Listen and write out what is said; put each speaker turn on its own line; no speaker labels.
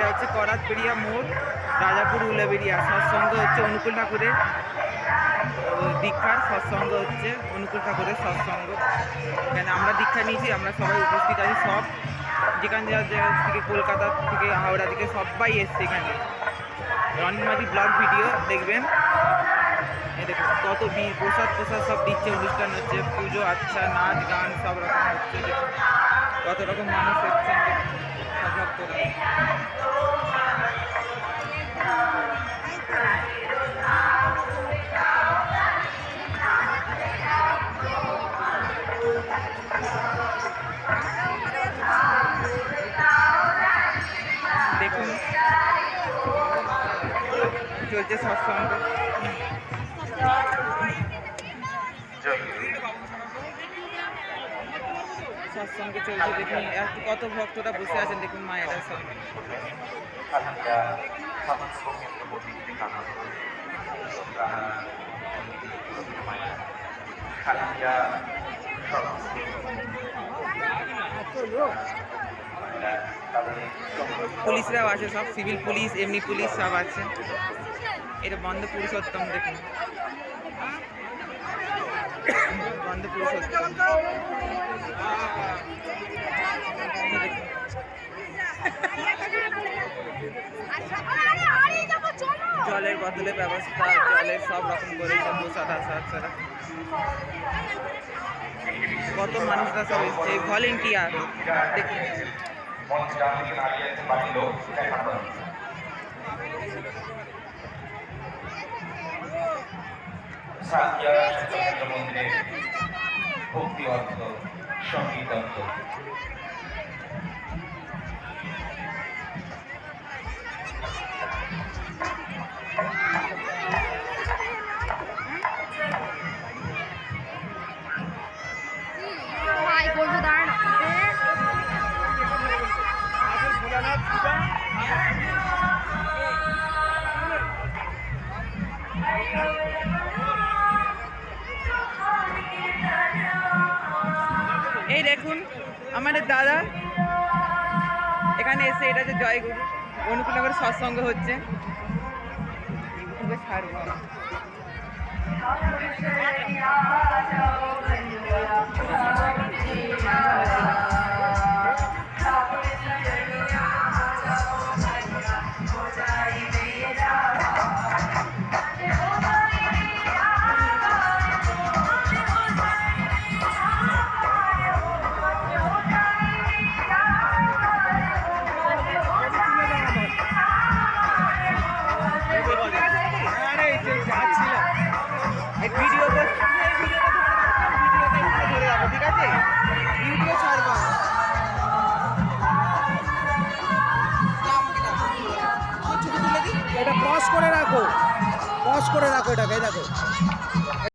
হচ্ছে করাতবেড়িয়া মোড়, রাজাপুর উলাবেড়িয়া। সৎসঙ্গ হচ্ছে অনুকূল ঠাকুরের দীক্ষার সৎসঙ্গ হচ্ছে অনুকূল ঠাকুরের সৎসঙ্গ। এখানে আমরা দীক্ষা নিয়েছি, আমরা সবাই উপস্থিত আছি। সব যেখানে জায়গা থেকে, কলকাতা থেকে, হাওড়া থেকে সবাই এসছে এখানে। রনিন মাঝি ব্লগ ভিডিও দেখবেন। দেখুন কত প্রসাদ সব দিচ্ছে, অনুষ্ঠান হচ্ছে, পুজো আচ্ছা, নাচ গান সব রকম হচ্ছে। দেখুন কত রকম মানুষ এসছেন সব ভক্তরা। দেখুন চলছে সৎসঙ্গ। সৎসঙ্গে চলছে, দেখুন কত ভক্তরা বসে আছেন। দেখুন মায়েরা সব পুলিশরাও আছে, সব সিভিল পুলিশ, এমনি পুলিশ সব আছে। এটা বন্ধ পুরুষোত্তম। দেখুন বন্ধ পুরুষোত্তম। জলের বোতলের ব্যবস্থা, জলের সব রকম করেছে, প্রসাদ আছে। কত মানুষরা সব এসছে, ভলেন্টিয়ার। দেখুন
মন্দিরের ভক্তি অর্থ, সঙ্গীত অর্থ।
এই দেখুন আমাদের দাদা এখানে এসে, এটা যে জয়গুরু অনুকূলনগর সৎসঙ্গ হচ্ছে। ইউটিউবে ছাড়বো।
এটা পজ করে রাখো এটাকে, দেখো।